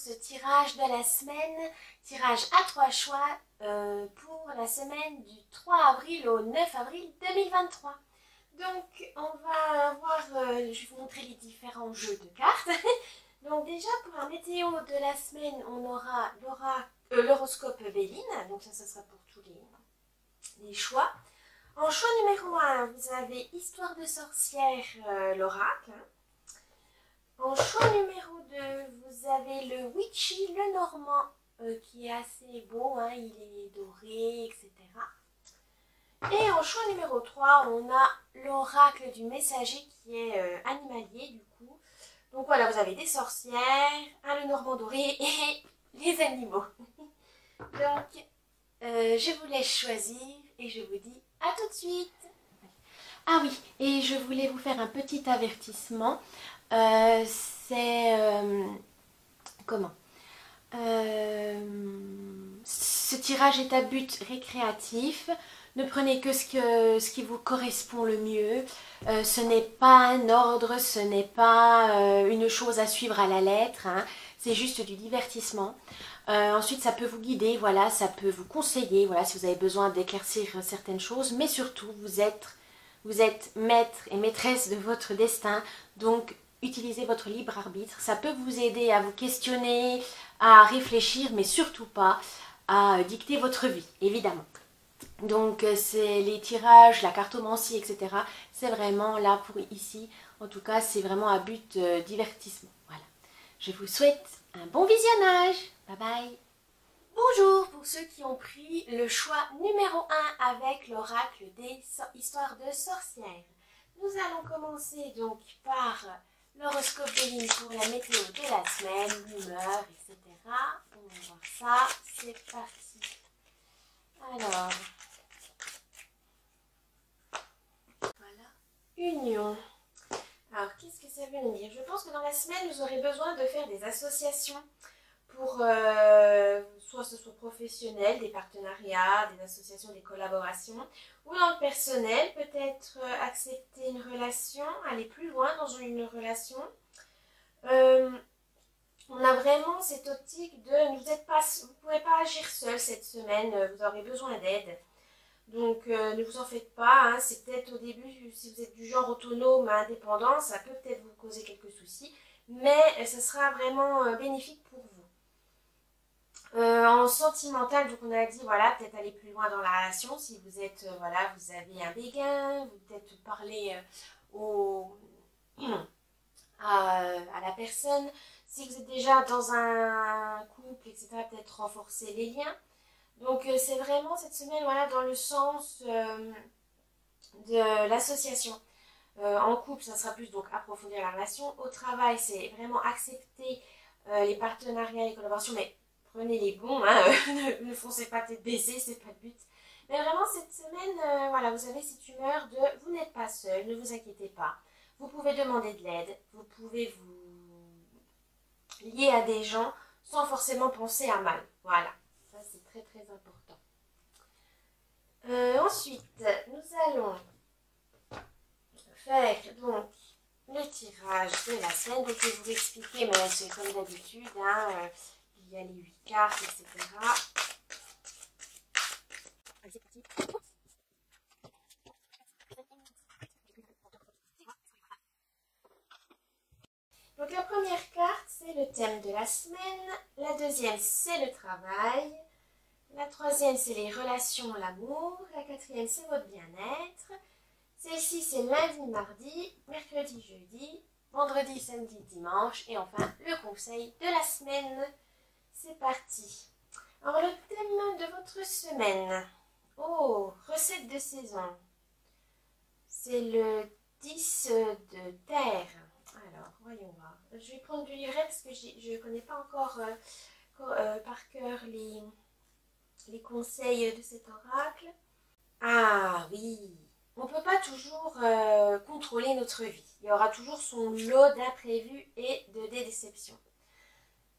ce tirage de la semaine, tirage à 3 choix pour la semaine du 3 avril au 9 avril 2023. Donc on va voir, je vais vous montrer les différents jeux de cartes. Donc déjà pour la météo de la semaine, on aura l'horoscope Béline, donc ça sera pour tous les choix. En choix numéro 1, vous avez Histoire de sorcière, l'oracle. En choix numéro 2, vous avez le Witchy, le Normand, qui est assez beau, hein, il est doré, etc. Et en choix numéro 3, on a l'oracle du messager qui est animalier du coup. Donc voilà, vous avez des sorcières, un le Normand doré et les animaux. Donc, je vous laisse choisir et je vous dis à tout de suite. Ah oui, et je voulais vous faire un petit avertissement. Ce tirage est à but récréatif. Ne prenez que ce qui vous correspond le mieux. Ce n'est pas un ordre, ce n'est pas une chose à suivre à la lettre. Hein. C'est juste du divertissement. Ensuite, ça peut vous guider, voilà, ça peut vous conseiller, voilà, si vous avez besoin d'éclaircir certaines choses. Mais surtout, vous êtes maître et maîtresse de votre destin. Donc, utilisez votre libre arbitre. Ça peut vous aider à vous questionner, à réfléchir, mais surtout pas à dicter votre vie, évidemment. Donc, c'est les tirages, la cartomancie, etc. C'est vraiment là pour ici. En tout cas, c'est vraiment à but divertissement. Voilà. Je vous souhaite un bon visionnage. Bye bye. Bonjour pour ceux qui ont pris le choix numéro 1 avec l'oracle des histoires de sorcières. Nous allons commencer donc par l'horoscope Béline pour la météo de la semaine, l'humeur, etc. On va voir ça, c'est parti. Alors, voilà, union. Alors, qu'est-ce que ça veut dire? Je pense que dans la semaine, vous aurez besoin de faire des associations pour soit ce soit professionnel, des partenariats, des associations, des collaborations, ou dans le personnel, peut-être accepter une relation, aller plus loin dans une relation. On a vraiment cette optique de vous ne pouvez pas agir seul cette semaine, vous aurez besoin d'aide. Donc ne vous en faites pas, hein, c'est peut-être au début, si vous êtes du genre autonome, indépendant, ça peut peut-être vous causer quelques soucis, mais ça sera vraiment bénéfique pour vous. En sentimental, donc on a dit, voilà, peut-être aller plus loin dans la relation, si vous êtes, voilà, vous avez un béguin, vous peut-être parler à la personne. Si vous êtes déjà dans un couple, etc., peut-être renforcer les liens. Donc c'est vraiment cette semaine, voilà, dans le sens de l'association. En couple, ça sera plus donc approfondir la relation. Au travail, c'est vraiment accepter les partenariats, les collaborations, mais prenez les bons, hein, ne foncez pas tête baissée, c'est pas le but. Mais vraiment, cette semaine, voilà, vous avez cette humeur de vous n'êtes pas seul, ne vous inquiétez pas. Vous pouvez demander de l'aide, vous pouvez vous lier à des gens sans forcément penser à mal. Voilà, ça c'est très très important. Ensuite, nous allons faire donc le tirage de la semaine. Donc je vais vous expliquer, mais c'est comme d'habitude, hein, il y a les 8 cartes, etc. Allez, c'est parti. Donc la première carte, c'est le thème de la semaine. La deuxième, c'est le travail. La troisième, c'est les relations, l'amour. La quatrième, c'est votre bien-être. Celle-ci, c'est lundi, mardi, mercredi, jeudi, vendredi, samedi, dimanche. Et enfin, le conseil de la semaine. C'est parti. Alors, le thème de votre semaine. Oh, recette de saison. C'est le 10 de terre. Alors, voyons voir. Je vais prendre du livret parce que je ne connais pas encore par cœur les conseils de cet oracle. Ah oui, on ne peut pas toujours contrôler notre vie. Il y aura toujours son lot d'imprévus et de déceptions.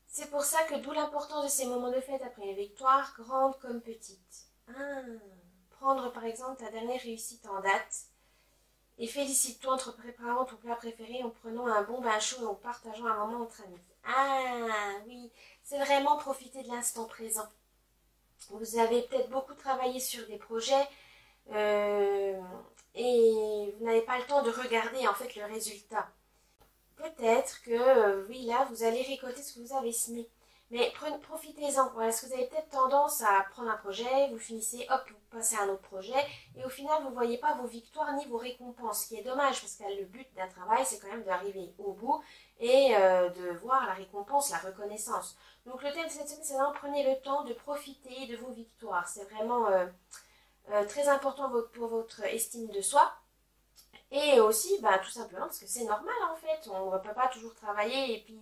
C'est pour ça que d'où l'importance de ces moments de fête après une victoire, grande comme petite. Prendre par exemple ta dernière réussite en date Et félicite-toi en te préparant ton plat préféré, en prenant un bon bain chaud et en partageant un moment entre amis. Ah oui, c'est vraiment profiter de l'instant présent. Vous avez peut-être beaucoup travaillé sur des projets euh, et vous n'avez pas le temps de regarder en fait le résultat. Peut-être que oui, là, vous allez récolter ce que vous avez semé. Mais profitez-en. Voilà, parce que vous avez peut-être tendance à prendre un projet, vous finissez, hop, vous passez à un autre projet, et au final, vous ne voyez pas vos victoires ni vos récompenses, ce qui est dommage, parce que le but d'un travail, c'est quand même d'arriver au bout et de voir la récompense, la reconnaissance. Donc le thème de cette semaine, c'est vraiment prenez le temps de profiter de vos victoires. C'est vraiment très important pour votre estime de soi. Et aussi, bah, tout simplement parce que c'est normal en fait, on ne peut pas toujours travailler et puis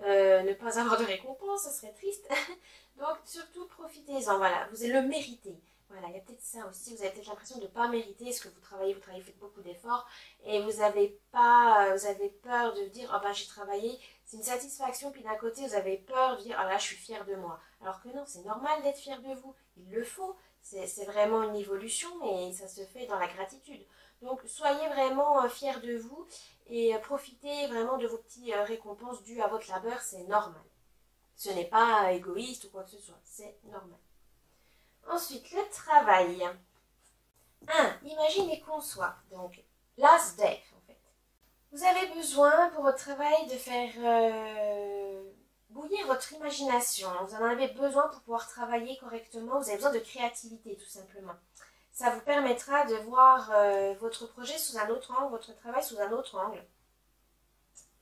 ne pas avoir de récompense, ça serait triste. Donc surtout profitez-en, voilà, vous le méritez. Voilà, il y a peut-être ça aussi, vous avez peut-être l'impression de ne pas mériter ce que vous travaillez, vous faites beaucoup d'efforts et vous avez peur de dire, oh ben j'ai travaillé, c'est une satisfaction, puis d'un côté vous avez peur de dire, oh là je suis fière de moi. Alors que non, c'est normal d'être fier de vous, il le faut, c'est vraiment une évolution et ça se fait dans la gratitude. Donc soyez vraiment fiers de vous et profitez vraiment de vos petites récompenses dues à votre labeur, c'est normal. Ce n'est pas égoïste ou quoi que ce soit, c'est normal. Ensuite, le travail. 1. Imaginez qu'on soit, donc, last day en fait. Vous avez besoin pour votre travail de faire bouillir votre imagination. Vous en avez besoin pour pouvoir travailler correctement. Vous avez besoin de créativité tout simplement. Ça vous permettra de voir votre projet sous un autre angle, votre travail sous un autre angle.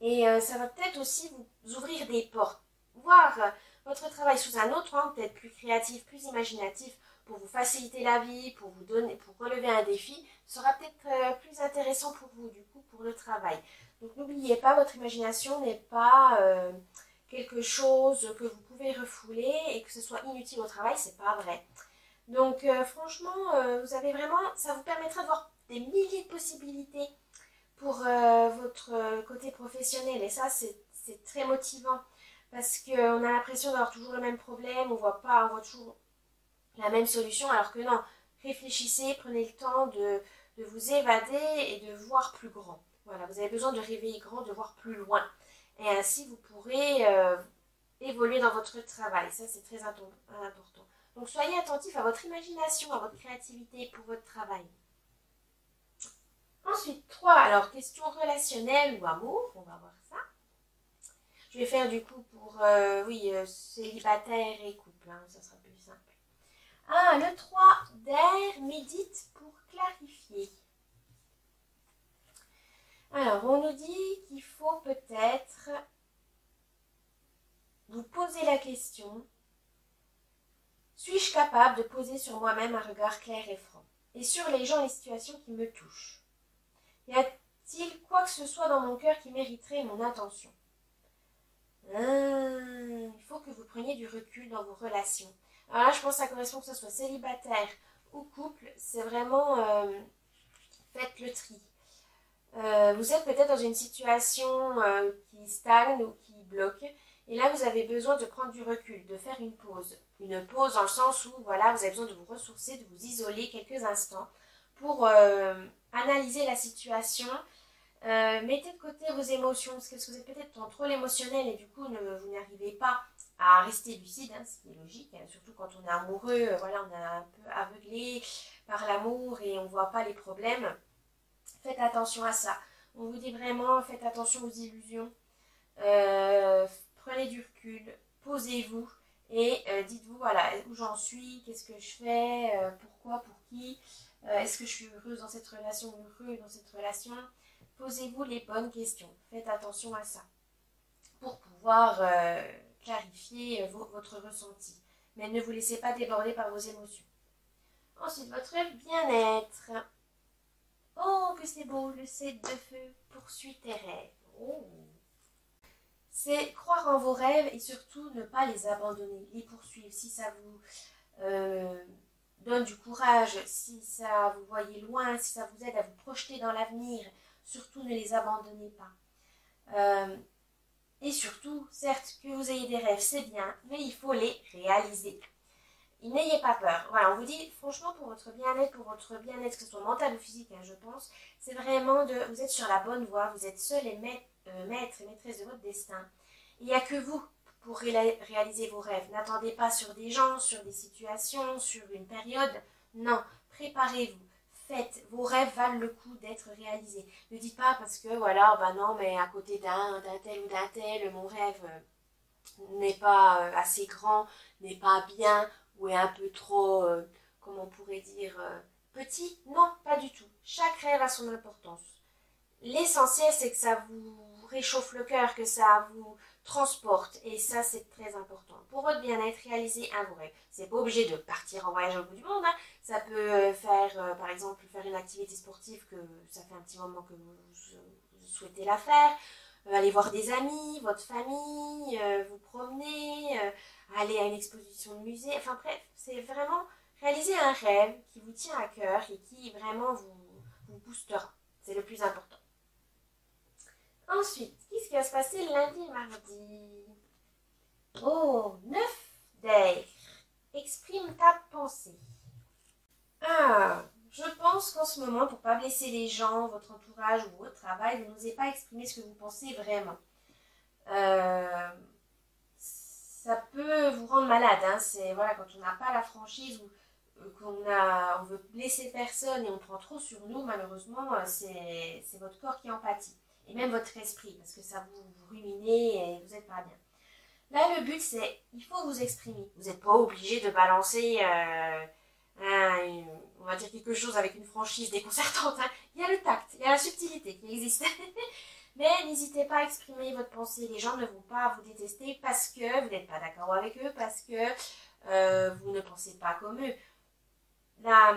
Et ça va peut-être aussi vous ouvrir des portes. Voir votre travail sous un autre angle, peut-être plus créatif, plus imaginatif, pour vous faciliter la vie, pour vous donner, pour relever un défi, sera peut-être plus intéressant pour vous, du coup, pour le travail. Donc n'oubliez pas, votre imagination n'est pas quelque chose que vous pouvez refouler et que ce soit inutile au travail, c'est pas vrai. Donc franchement, vous avez vraiment, ça vous permettra de voir des milliers de possibilités pour votre côté professionnel. Et ça, c'est très motivant parce qu'on a l'impression d'avoir toujours le même problème, on voit toujours la même solution, alors que non. Réfléchissez, prenez le temps de vous évader et de voir plus grand. Voilà, vous avez besoin de rêver grand, de voir plus loin. Et ainsi, vous pourrez évoluer dans votre travail. Ça, c'est très important. Donc, soyez attentifs à votre imagination, à votre créativité pour votre travail. Ensuite, 3. Alors, question relationnelle ou amour. On va voir ça. Je vais faire du coup pour, célibataire et couple. Hein, ça sera plus simple. Ah, le 3. D'air, médite pour clarifier. Alors, on nous dit qu'il faut peut-être vous poser la question: suis-je capable de poser sur moi-même un regard clair et franc, et sur les gens et les situations qui me touchent? Y a-t-il quoi que ce soit dans mon cœur qui mériterait mon attention? Il faut que vous preniez du recul dans vos relations. Alors là, je pense que ça correspond que ce soit célibataire ou couple. C'est vraiment faites le tri. Vous êtes peut-être dans une situation qui stagne ou qui bloque. Et là, vous avez besoin de prendre du recul, de faire une pause. Une pause dans le sens où, voilà, vous avez besoin de vous ressourcer, de vous isoler quelques instants pour analyser la situation. Mettez de côté vos émotions, parce que vous êtes peut-être dans trop l'émotionnel et du coup, vous n'arrivez pas à rester lucide, hein, ce qui est logique, hein, surtout quand on est amoureux, voilà, on est un peu aveuglé par l'amour et on ne voit pas les problèmes. Faites attention à ça. On vous dit vraiment, faites attention aux illusions. Prenez du recul, posez-vous et dites-vous, voilà, où j'en suis, qu'est-ce que je fais, pourquoi, pour qui, est-ce que je suis heureuse dans cette relation, heureux dans cette relation. Posez-vous les bonnes questions. Faites attention à ça pour pouvoir clarifier votre ressenti. Mais ne vous laissez pas déborder par vos émotions. Ensuite, votre bien-être. Oh, que c'est beau, le 7 de feu. Poursuis tes rêves. Oh. C'est croire en vos rêves et surtout ne pas les abandonner, les poursuivre. Si ça vous donne du courage, si ça vous voyez loin, si ça vous aide à vous projeter dans l'avenir, surtout ne les abandonnez pas. Et surtout, certes, que vous ayez des rêves, c'est bien, mais il faut les réaliser. n'ayez pas peur. Voilà, on vous dit, franchement, pour votre bien-être, que ce soit mental ou physique, hein, je pense, c'est vraiment vous êtes sur la bonne voie, vous êtes seul et maître et maîtresse de votre destin. Il n'y a que vous pour réaliser vos rêves. N'attendez pas sur des gens, sur des situations, sur une période. Non, préparez-vous. Faites, vos rêves valent le coup d'être réalisés. Ne dites pas parce que voilà, bah non, mais à côté d'un tel ou d'un tel, mon rêve n'est pas assez grand, n'est pas bien, ou est un peu trop, comment on pourrait dire, petit. Non, pas du tout. Chaque rêve a son importance. L'essentiel, c'est que ça vous réchauffe le cœur, que ça vous transporte. Et ça, c'est très important. Pour votre bien-être, réalisez un vos rêves. C'est pas obligé de partir en voyage au bout du monde. Hein. Ça peut faire, par exemple, faire une activité sportive que ça fait un petit moment que vous souhaitez la faire. Aller voir des amis, votre famille, vous promener, aller à une exposition de musée. Enfin bref, c'est vraiment réaliser un rêve qui vous tient à cœur et qui vraiment vous boostera. C'est le plus important. Ensuite, qu'est-ce qui va se passer lundi et mardi? Oh, 9 d'air. Exprime ta pensée. Ah, je pense qu'en ce moment, pour ne pas blesser les gens, votre entourage ou votre travail, vous n'osez pas exprimer ce que vous pensez vraiment. Ça peut vous rendre malade. Hein. C'est voilà, quand on n'a pas la franchise ou on veut blesser personne et on prend trop sur nous, malheureusement, c'est votre corps qui en pâtit. Et même votre esprit, parce que ça vous ruminez et vous n'êtes pas bien. Là, le but, c'est, il faut vous exprimer. Vous n'êtes pas obligé de balancer, on va dire quelque chose avec une franchise déconcertante. Hein. Il y a le tact, il y a la subtilité qui existe. Mais n'hésitez pas à exprimer votre pensée. Les gens ne vont pas vous détester parce que vous n'êtes pas d'accord avec eux, parce que vous ne pensez pas comme eux. Là,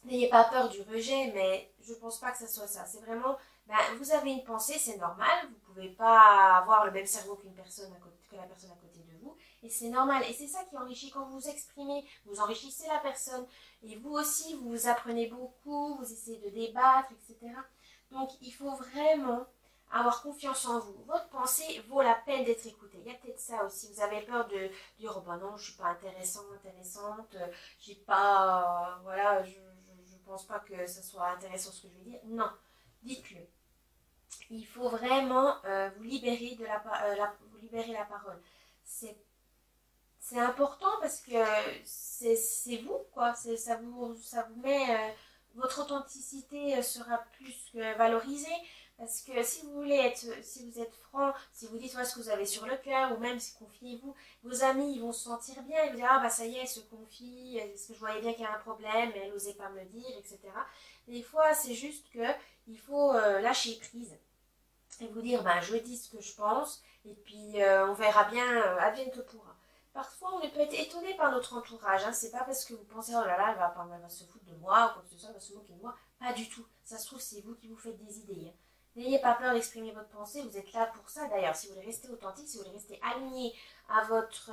n'ayez pas peur du rejet, mais je ne pense pas que ce soit ça. C'est vraiment, vous avez une pensée, c'est normal. Vous ne pouvez pas avoir le même cerveau que la personne à côté de vous. Et c'est normal. Et c'est ça qui enrichit quand vous vous exprimez. Vous enrichissez la personne. Et vous aussi, vous apprenez beaucoup, vous essayez de débattre, etc. Donc, il faut vraiment avoir confiance en vous. Votre pensée vaut la peine d'être écoutée. Il y a peut-être ça aussi. Vous avez peur de dire, oh ben non, je suis pas intéressante, j'ai pas, voilà, je pense pas que ce soit intéressant ce que je vais dire. Non, dites-le. Il faut vraiment vous libérer vous libérer la parole. C'est important parce que c'est vous, quoi. Ça vous met, votre authenticité sera plus que valorisée. Parce que si vous êtes franc, si vous dites ce que vous avez sur le cœur, ou même si confiez-vous, vos amis ils vont se sentir bien, ils vont dire ah bah ça y est, elle se confie, est-ce que je voyais bien qu'il y a un problème, mais elle n'osait pas me le dire, etc. Des fois c'est juste que il faut lâcher prise et vous dire je dis ce que je pense, et puis on verra bien, advienne que pourra. Parfois, on peut être étonné par notre entourage. Hein. C'est pas parce que vous pensez, oh là là, elle va se foutre de moi, ou quoi que ce soit, elle va se moquer de moi. Pas du tout. Ça se trouve, c'est vous qui vous faites des idées. Hein. N'ayez pas peur d'exprimer votre pensée, vous êtes là pour ça. D'ailleurs, si vous voulez rester authentique, si vous voulez rester aligné à votre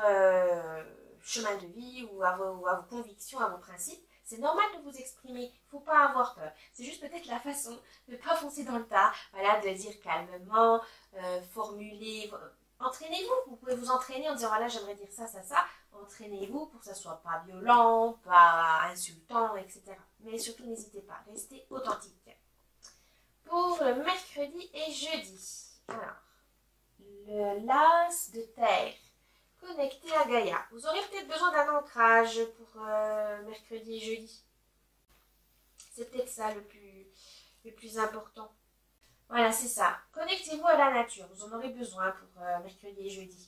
chemin de vie ou à vos convictions, à vos principes, c'est normal de vous exprimer. Il ne faut pas avoir peur. C'est juste peut-être la façon de ne pas foncer dans le tas. Voilà, de dire calmement, formuler. Entraînez-vous, vous pouvez vous entraîner en disant voilà j'aimerais dire ça, ça, ça. Entraînez-vous pour que ça soit pas violent, pas insultant, etc. Mais surtout n'hésitez pas, restez authentique. Pour le mercredi et jeudi, alors, le l'as de terre, connecté à Gaïa. Vous aurez peut-être besoin d'un ancrage pour mercredi et jeudi. C'est peut-être ça le plus important. Voilà, c'est ça. Connectez-vous à la nature. Vous en aurez besoin pour mercredi et jeudi.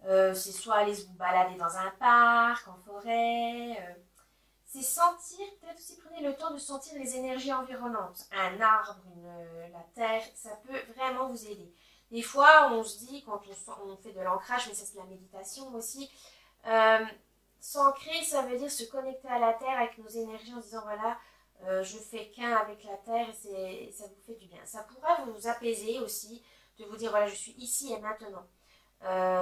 C'est soit aller vous balader dans un parc, en forêt. C'est sentir, peut-être aussi prenez le temps de sentir les énergies environnantes. Un arbre, la terre, ça peut vraiment vous aider. Des fois, on se dit, quand on fait de l'ancrage, mais ça c'est de la méditation aussi, s'ancrer, ça veut dire se connecter à la terre avec nos énergies en disant, voilà, je fais qu'un avec la terre et ça vous fait du bien. Ça pourrait vous apaiser aussi, de vous dire, voilà, je suis ici et maintenant.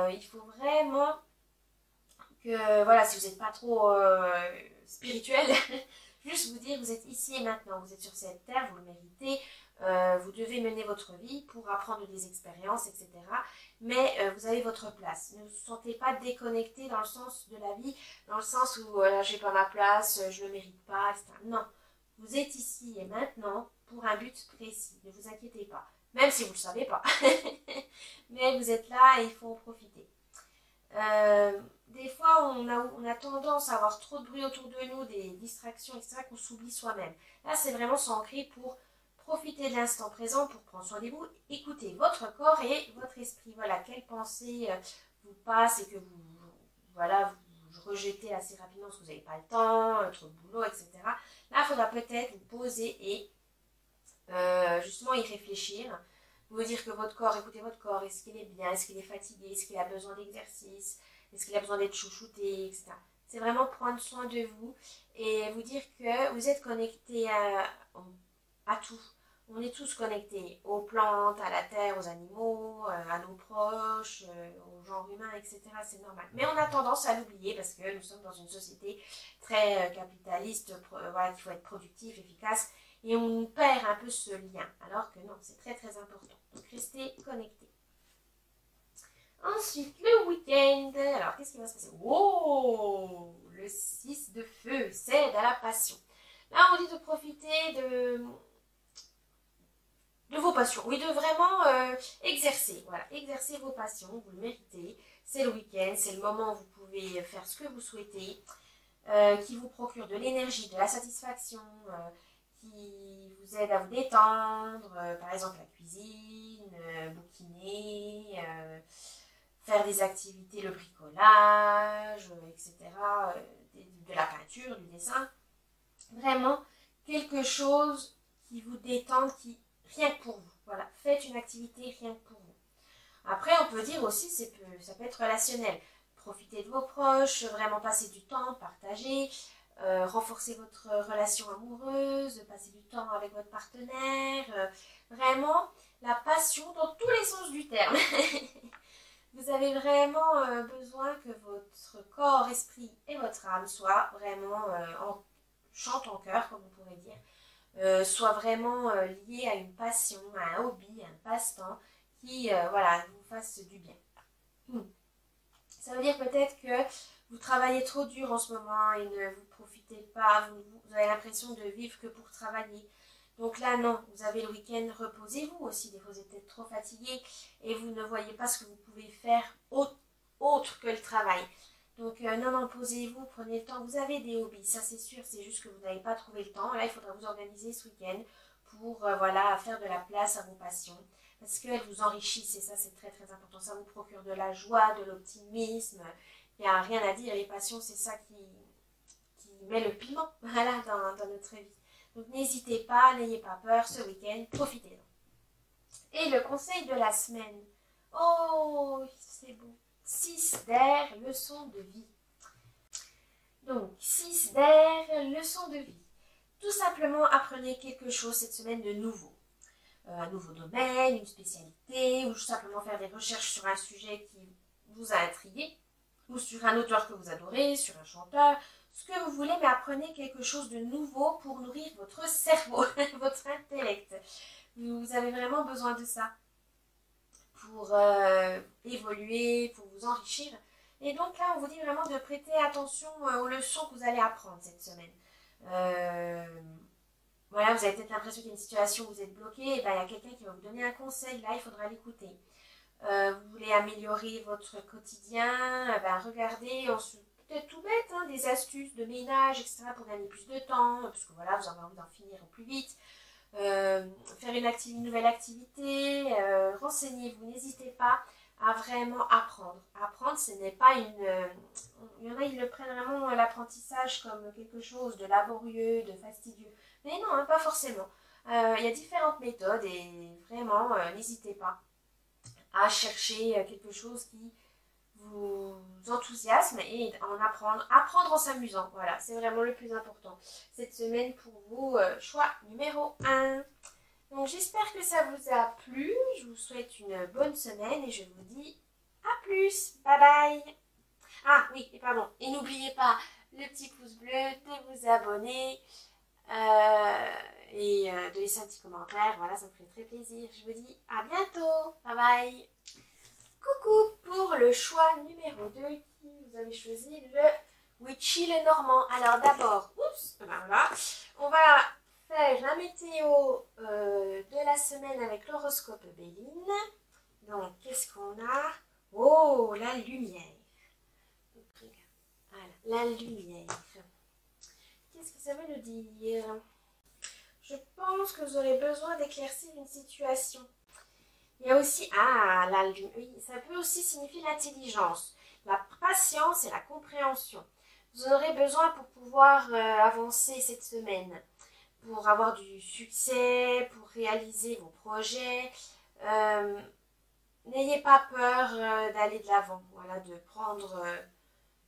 Il faut vraiment que, voilà, si vous n'êtes pas trop spirituel, juste vous dire, vous êtes ici et maintenant, vous êtes sur cette terre, vous le méritez, vous devez mener votre vie pour apprendre des expériences, etc. Mais vous avez votre place. Ne vous sentez pas déconnecté dans le sens de la vie, dans le sens où j'ai pas ma place, je ne le mérite pas, etc. Non, vous êtes ici et maintenant pour un but précis. Ne vous inquiétez pas, même si vous ne le savez pas. Mais vous êtes là et il faut en profiter. Des fois, on a tendance à avoir trop de bruit autour de nous, des distractions, etc., qu'on s'oublie soi-même. Là, c'est vraiment s'ancrer pour profiter de l'instant présent, pour prendre soin de vous, écoutez votre corps et votre esprit. Voilà, quelles pensées vous passent et que voilà, vous rejetez assez rapidement parce que vous n'avez pas le temps, votre boulot, etc. Là, il faudra peut-être vous poser et justement y réfléchir. Vous dire que votre corps, écoutez votre corps, est-ce qu'il est bien, est-ce qu'il est fatigué, est-ce qu'il a besoin d'exercice, est-ce qu'il a besoin d'être chouchouté, etc. C'est vraiment prendre soin de vous et vous dire que vous êtes connecté à tout. On est tous connectés aux plantes, à la terre, aux animaux, à nos proches, au genre humain, etc. C'est normal. Mais on a tendance à l'oublier parce que nous sommes dans une société très capitaliste, voilà, qu'il faut être productif, efficace. Et on perd un peu ce lien. Alors que non, c'est très très important. Donc restez connectés. Ensuite, le week-end. Alors, qu'est-ce qui va se passer? Wow! Le 6 de feu, c'est à la passion. Là, on dit de profiter de vos passions. Oui, de vraiment exercer. Voilà, exercer vos passions. Vous le méritez. C'est le week-end, c'est le moment où vous pouvez faire ce que vous souhaitez, qui vous procure de l'énergie, de la satisfaction, qui vous aide à vous détendre, par exemple la cuisine, bouquiner, faire des activités, le bricolage, etc., de la peinture, du dessin. Vraiment quelque chose qui vous détende, rien que pour vous. Voilà, faites une activité rien que pour vous. Après, on peut dire aussi, ça peut être relationnel. Profitez de vos proches, vraiment passer du temps, partager, renforcer votre relation amoureuse, passer du temps avec votre partenaire. Vraiment, la passion dans tous les sens du terme. Vous avez vraiment besoin que votre corps, esprit et votre âme soient vraiment chante en chœur, comme on pourrait dire, soient vraiment liés à une passion, à un hobby, à un passe-temps qui voilà, vous fasse du bien. Ça veut dire peut-être que vous travaillez trop dur en ce moment et ne vous profitez pas, vous avez l'impression de vivre que pour travailler. Donc là, non, vous avez le week-end, reposez-vous aussi. Des fois, vous êtes peut-être trop fatigué et vous ne voyez pas ce que vous pouvez faire autre que le travail. Donc non, posez-vous, prenez le temps. Vous avez des hobbies, ça c'est sûr, c'est juste que vous n'avez pas trouvé le temps. Là, il faudra vous organiser ce week-end pour voilà, faire de la place à vos passions. Parce qu'elles vous enrichissent et ça c'est très très important. Ça vous procure de la joie, de l'optimisme. Il n'y a rien à dire, les passions c'est ça qui met le piment voilà, dans notre vie. Donc n'hésitez pas, n'ayez pas peur, ce week-end, profitez-en. Et le conseil de la semaine. Oh, c'est beau. 6 d'air, leçon de vie. Donc, 6 d'air, leçon de vie. Tout simplement, apprenez quelque chose cette semaine de nouveau. Un nouveau domaine, une spécialité, ou simplement faire des recherches sur un sujet qui vous a intrigué, ou sur un auteur que vous adorez, sur un chanteur, ce que vous voulez, mais apprenez quelque chose de nouveau pour nourrir votre cerveau, votre intellect. Vous avez vraiment besoin de ça pour évoluer, pour vous enrichir. Et donc là, on vous dit vraiment de prêter attention aux leçons que vous allez apprendre cette semaine. Voilà, vous avez peut-être l'impression qu'il y a une situation où vous êtes bloqué, et ben, il y a quelqu'un qui va vous donner un conseil, là il faudra l'écouter. Vous voulez améliorer votre quotidien, ben, regardez, peut-être tout bête, hein, des astuces de ménage, etc. pour gagner plus de temps, parce que voilà, vous avez envie d'en finir au plus vite. Faire une nouvelle activité, renseignez-vous, n'hésitez pas à vraiment apprendre. Apprendre, ce n'est pas il y en a, ils le prennent vraiment l'apprentissage comme quelque chose de laborieux, de fastidieux. Mais non, hein, pas forcément. Il y a différentes méthodes et vraiment, n'hésitez pas à chercher quelque chose qui vous enthousiasme et en apprendre en s'amusant. Voilà, c'est vraiment le plus important. Cette semaine pour vous, choix numéro 1. Donc j'espère que ça vous a plu. Je vous souhaite une bonne semaine et je vous dis à plus. Bye bye. Ah oui, et pardon. Et n'oubliez pas le petit pouce bleu, de vous abonner. de laisser un petit commentaire. Voilà, ça me ferait très plaisir. Je vous dis à bientôt. Bye bye. Coucou pour le choix numéro 2 qui vous avez choisi le Witchy le Normand. Alors d'abord, ben voilà, on va faire la météo de la semaine avec l'horoscope Béline. Donc qu'est-ce qu'on a? Oh, la lumière. Voilà, la lumière. Qu'est-ce que ça veut nous dire? Je pense que vous aurez besoin d'éclaircir une situation. Il y a aussi, oui, ça peut aussi signifier l'intelligence, la patience et la compréhension. Vous en aurez besoin pour pouvoir avancer cette semaine, pour avoir du succès, pour réaliser vos projets. N'ayez pas peur d'aller de l'avant, voilà, de prendre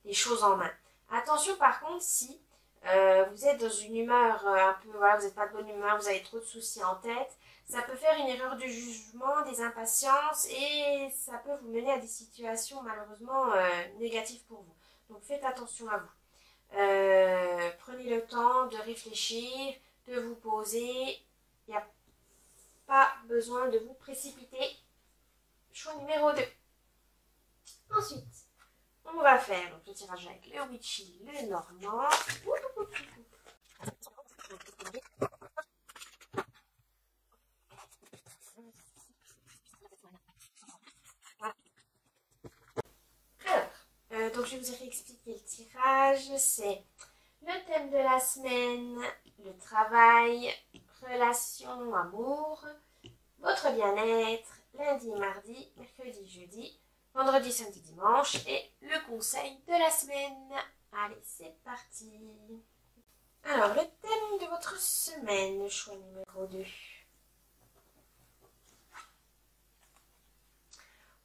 les choses en main. Attention par contre, si vous êtes dans une humeur un peu, voilà, vous n'êtes pas de bonne humeur, vous avez trop de soucis en tête, ça peut faire une erreur de jugement, des impatiences et ça peut vous mener à des situations malheureusement négatives pour vous. Donc faites attention à vous. Prenez le temps de réfléchir, de vous poser. Il n'y a pas besoin de vous précipiter. Choix numéro 2. Ensuite, on va faire donc, le tirage avec le Witchy, le Normand. Alors, donc je vais vous réexpliquer le tirage. C'est le thème de la semaine, le travail, relation, amour, votre bien-être, lundi, mardi, mercredi, jeudi, vendredi, samedi, dimanche et le conseil de la semaine. Allez, c'est parti. Alors, le thème de votre semaine, choix numéro 2.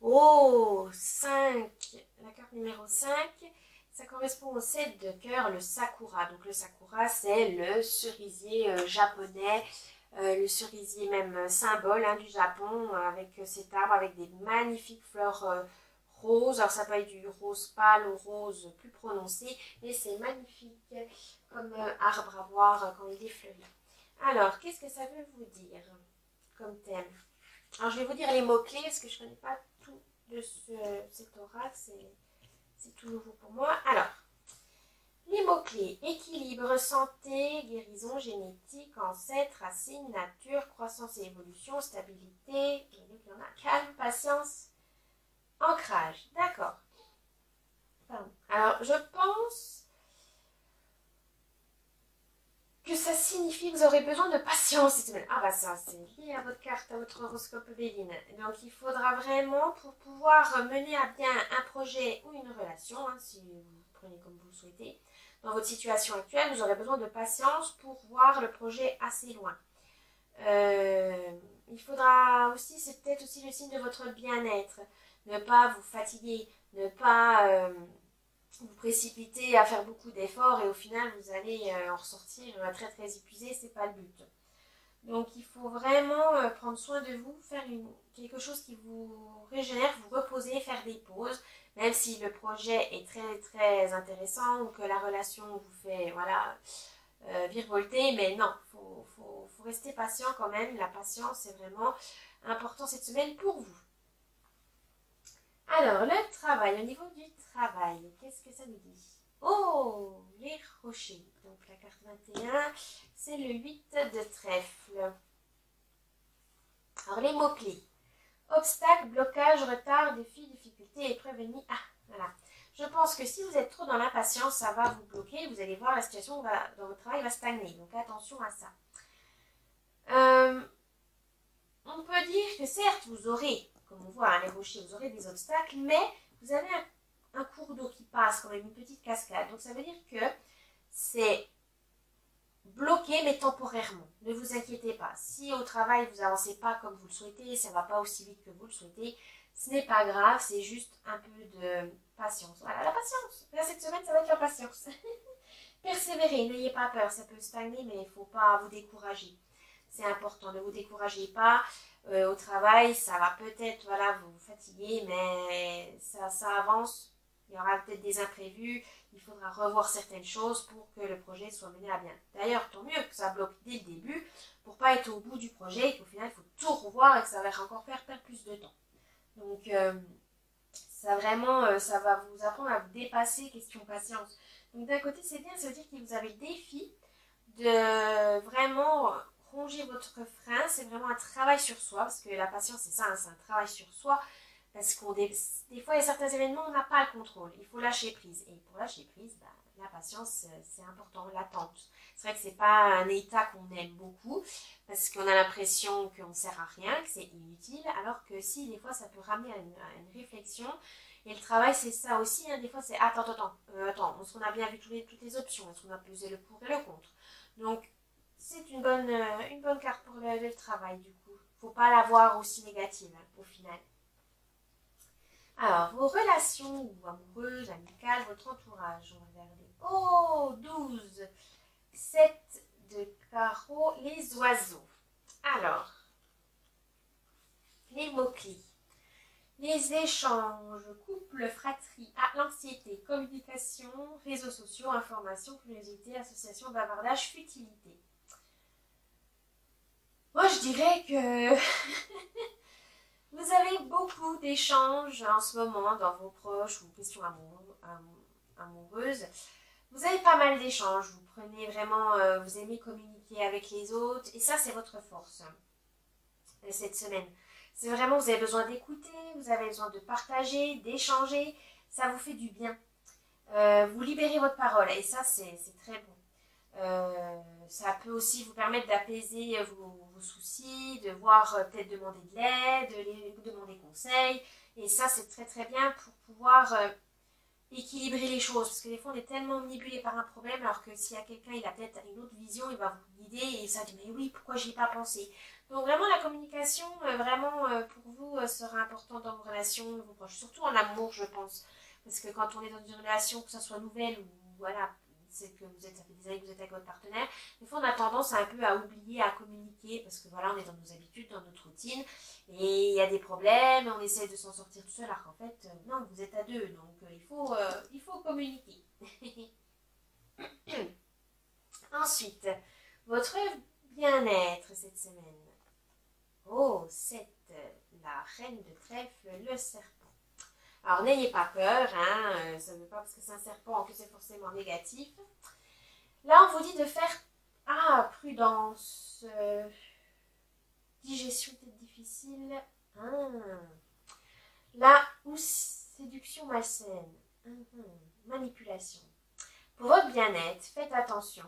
Oh, 5. La carte numéro 5, ça correspond au 7 de cœur, le sakura. Donc le sakura, c'est le cerisier japonais, le cerisier même symbole du Japon, avec cet arbre avec des magnifiques fleurs roses. Alors ça peut être du rose pâle au rose plus prononcé, mais c'est magnifique comme arbre à voir quand il est fleuri. Alors, qu'est-ce que ça veut vous dire comme thème? Alors je vais vous dire les mots-clés parce que je ne connais pas tout de cet oracle, c'est tout nouveau pour moi. Alors, les mots-clés: équilibre, santé, guérison, génétique, ancêtre, racine, nature, croissance et évolution, stabilité, il y en a, calme, patience, ancrage. D'accord. Alors, je pense que ça signifie que vous aurez besoin de patience cette semaine. Ah bah ça, c'est lié à votre carte, à votre horoscope Béline. Donc il faudra vraiment, pour pouvoir mener à bien un projet ou une relation, si vous prenez comme vous le souhaitez, dans votre situation actuelle, vous aurez besoin de patience pour voir le projet assez loin. Il faudra aussi, c'est peut-être aussi le signe de votre bien-être. Ne pas vous fatiguer, ne pas vous précipiter à faire beaucoup d'efforts et au final vous allez en ressortir très très épuisé, c'est pas le but. Donc il faut vraiment prendre soin de vous, faire quelque chose qui vous régénère, vous reposer, faire des pauses, même si le projet est très très intéressant ou que la relation vous fait virevolter, mais non, faut rester patient quand même. La patience c'est vraiment important cette semaine pour vous. Alors, le travail, au niveau du travail, qu'est-ce que ça nous dit? Oh, les rochers. Donc, la carte 21, c'est le 8 de trèfle. Alors, les mots-clés: obstacle, blocage, retard, défi, difficulté, épreuve ennemie. Ah, voilà. Je pense que si vous êtes trop dans l'impatience, ça va vous bloquer. Vous allez voir, la situation dans votre travail va stagner. Donc, attention à ça. On peut dire que certes, vous aurez, comme on voit, les rochers, vous aurez des obstacles, mais vous avez un cours d'eau qui passe, quand même une petite cascade. Donc ça veut dire que c'est bloqué, mais temporairement. Ne vous inquiétez pas. Si au travail, vous n'avancez pas comme vous le souhaitez, ça ne va pas aussi vite que vous le souhaitez, ce n'est pas grave, c'est juste un peu de patience. Voilà, la patience. Là, cette semaine, ça va être la patience. Persévérez, n'ayez pas peur, ça peut stagner, mais il ne faut pas vous décourager. C'est important, ne vous découragez pas. Au travail, ça va peut-être vous fatiguer, mais ça avance Il y aura peut-être des imprévus, il faudra revoir certaines choses pour que le projet soit mené à bien. D'ailleurs, tant mieux que ça bloque dès le début, pour pas être au bout du projet et qu'au final, il faut tout revoir et que ça va encore faire perdre plus de temps. Donc, ça vraiment, ça va vous apprendre à vous dépasser, question patience. Donc d'un côté, c'est bien, ça veut dire que vous avez le défi de vraiment ronger votre frein. C'est vraiment un travail sur soi, parce que la patience, c'est ça, hein, c'est un travail sur soi. Parce qu'on des fois, il y a certains événements, on n'a pas le contrôle. Il faut lâcher prise. Et pour lâcher prise, bah, la patience, c'est important, l'attente. C'est vrai que c'est pas un état qu'on aime beaucoup, parce qu'on a l'impression qu'on ne sert à rien, que c'est inutile, alors que si, des fois, ça peut ramener à une réflexion. Et le travail, c'est ça aussi, hein. Des fois, c'est attends, est-ce qu'on a bien vu toutes les options? Est-ce qu'on a pesé le pour et le contre? Donc, c'est une bonne carte pour le travail, du coup. Faut pas la voir aussi négative, hein, au final. Alors, vos relations ou amoureuses, amicales, votre entourage, on va regarder. Oh, 12. 7 de carreau, les oiseaux. Alors, les mots-clés. Les échanges, couple, fratrie, l'anxiété, communication, réseaux sociaux, information, curiosité, association, bavardage, futilité. Moi, je dirais que vous avez beaucoup d'échanges en ce moment dans vos proches ou questions amoureuses. Vous avez pas mal d'échanges, vous prenez vraiment, vous aimez communiquer avec les autres et ça, c'est votre force cette semaine. C'est vraiment, vous avez besoin d'écouter, vous avez besoin de partager, d'échanger, ça vous fait du bien. Vous libérez votre parole et ça, c'est très bon. Ça peut aussi vous permettre d'apaiser vos soucis, de voir peut-être demander de l'aide, de demander conseil. Et ça, c'est très très bien pour pouvoir équilibrer les choses. Parce que des fois, on est tellement omnibulé par un problème, alors que s'il y a quelqu'un, il a peut-être une autre vision, il va vous guider et ça dit, mais oui, pourquoi j'y ai pas pensé? Donc vraiment, la communication, vraiment, pour vous, sera importante dans vos relations, vos proches. Surtout en amour, je pense. Parce que quand on est dans une relation, que ça soit nouvelle ou voilà, c'est que ça fait des années que vous êtes avec votre partenaire, des fois on a tendance un peu à oublier à communiquer parce que voilà, on est dans nos habitudes, dans notre routine et il y a des problèmes, on essaie de s'en sortir tout seul alors qu'en fait, non, vous êtes à deux, donc il faut communiquer. Ensuite, votre bien-être cette semaine. Oh, 7, la reine de trèfle, le serpent. Alors n'ayez pas peur, hein, ça ne veut pas parce que c'est un serpent que c'est forcément négatif. Là, on vous dit de faire prudence, digestion peut-être difficile, là où séduction malsaine, manipulation. Pour votre bien-être, faites attention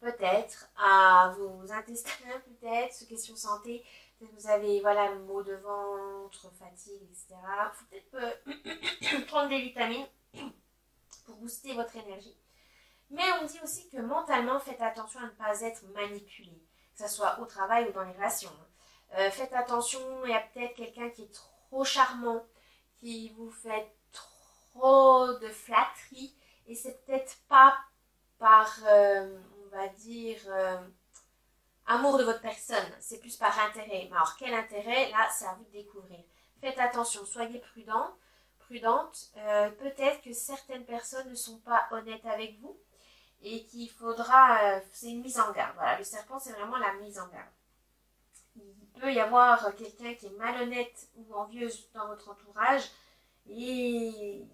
peut-être à vos intestins, peut-être, question santé. Peut-être vous avez voilà, maux de ventre, fatigue, etc. Il faut peut-être prendre des vitamines pour booster votre énergie. Mais on dit aussi que mentalement, faites attention à ne pas être manipulé, que ce soit au travail ou dans les relations. Faites attention, il y a peut-être quelqu'un qui est trop charmant, qui vous fait trop de flatterie, et c'est peut-être pas par, on va dire, amour de votre personne, c'est plus par intérêt. Mais alors quel intérêt? Là, c'est à vous de découvrir. Faites attention, soyez prudente. Peut-être que certaines personnes ne sont pas honnêtes avec vous et qu'il faudra, c'est une mise en garde. Voilà, le serpent, c'est vraiment la mise en garde. Il peut y avoir quelqu'un qui est malhonnête ou envieuse dans votre entourage et il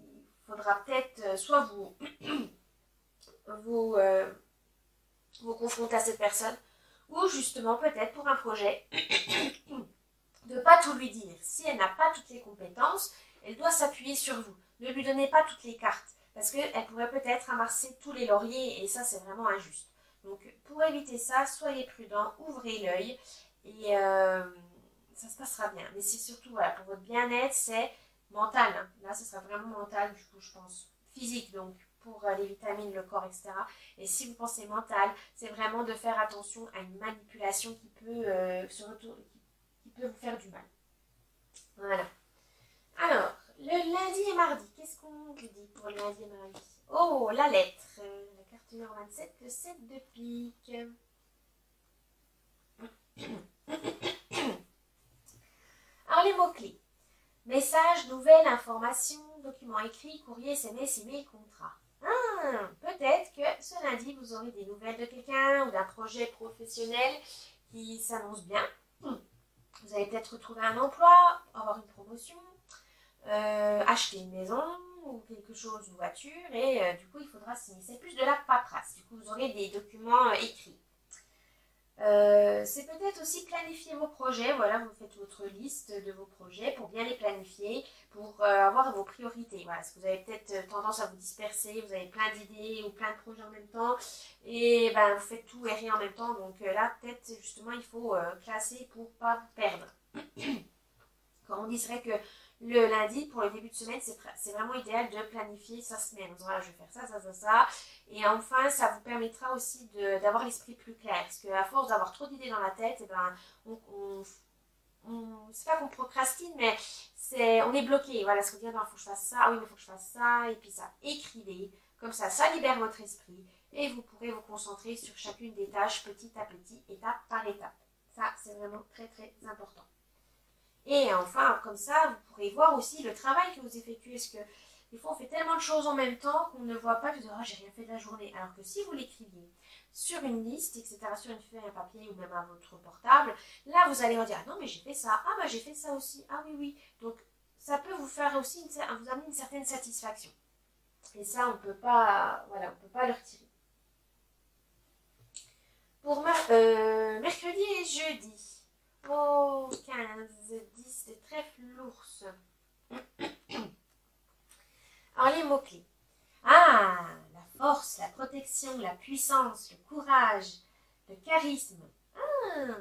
faudra peut-être soit vous confronter à cette personne ou justement peut-être pour un projet de ne pas tout lui dire. Si elle n'a pas toutes les compétences, elle doit s'appuyer sur vous. Ne lui donnez pas toutes les cartes parce qu'elle pourrait peut-être ramasser tous les lauriers et ça c'est vraiment injuste. Donc pour éviter ça, soyez prudent, ouvrez l'œil et ça se passera bien. Mais c'est surtout voilà, pour votre bien-être, c'est mental. Hein. Là ce sera vraiment mental du coup je pense. Physique donc pour les vitamines, le corps, etc. Et si vous pensez mental, c'est vraiment de faire attention à une manipulation qui peut qui peut vous faire du mal. Voilà. Alors, le lundi et mardi, qu'est-ce qu'on vous dit pour le lundi et mardi? Oh, la lettre. La carte numéro 27, le 7 de pique. Alors, les mots-clés. Message, nouvelle, information, documents écrits, courriers, SMS, email, contrats. Peut-être que ce lundi, vous aurez des nouvelles de quelqu'un ou d'un projet professionnel qui s'annonce bien. Vous allez peut-être retrouver un emploi, avoir une promotion, acheter une maison ou quelque chose, une voiture, et du coup, il faudra signer. C'est plus de la paperasse. Du coup, vous aurez des documents écrits. C'est peut-être aussi planifier vos projets. Voilà, vous faites votre liste de vos projets pour bien les planifier, pour avoir vos priorités. Voilà, parce que vous avez peut-être tendance à vous disperser, vous avez plein d'idées ou plein de projets en même temps, et ben, vous faites tout et rien en même temps. Donc là, peut-être justement, il faut classer pour pas vous perdre. Quand on dit, c'est vrai que le lundi, pour le début de semaine, c'est vraiment idéal de planifier sa semaine. Voilà, je vais faire ça, ça, ça, ça. Et enfin, ça vous permettra aussi d'avoir l'esprit plus clair. Parce qu'à force d'avoir trop d'idées dans la tête, et ben, c'est pas qu'on procrastine, mais on est bloqué. Voilà, ce qu'on dit, il faut que je fasse ça, oui, mais il faut que je fasse ça, et puis ça, écrivez. Comme ça libère votre esprit. Et vous pourrez vous concentrer sur chacune des tâches petit à petit, étape par étape. Ça, c'est vraiment très, très important. Et enfin, comme ça, vous pourrez voir aussi le travail que vous effectuez. Parce que des fois, on fait tellement de choses en même temps qu'on ne voit pas que j'ai rien fait de la journée. Alors que si vous l'écriviez sur une liste, etc., sur une feuille, un papier ou même à votre portable, là, vous allez vous dire, ah non, mais j'ai fait ça. Ah, bah, j'ai fait ça aussi. Ah oui, oui. Donc, ça peut vous faire aussi, vous amener une certaine satisfaction. Et ça, on ne peut pas, voilà, on peut pas le retirer. Pour mercredi et jeudi. Oh, 15, 10 de trèfle, l'ours. Alors, les mots-clés. Ah, la force, la protection, la puissance, le courage, le charisme. Ah,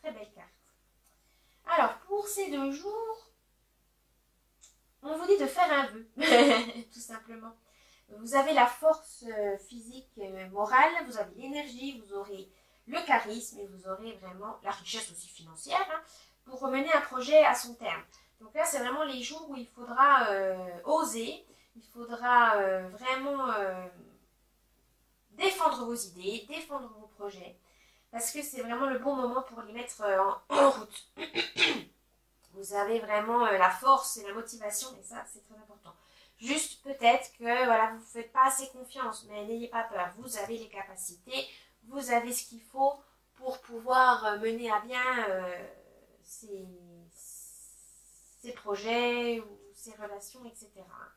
très belle carte. Alors, pour ces 2 jours, on vous dit de faire un vœu, tout simplement. Vous avez la force physique, morale, vous avez l'énergie, vous aurez le charisme et vous aurez vraiment la richesse aussi financière pour mener un projet à son terme. Donc là, c'est vraiment les jours où il faudra oser, il faudra vraiment défendre vos idées, défendre vos projets, parce que c'est vraiment le bon moment pour les mettre en route. Vous avez vraiment la force et la motivation, et ça, c'est très important. Juste peut-être que voilà, vous ne faites pas assez confiance, mais n'ayez pas peur. Vous avez les capacités, vous avez ce qu'il faut pour pouvoir mener à bien ces projets ou ces relations, etc.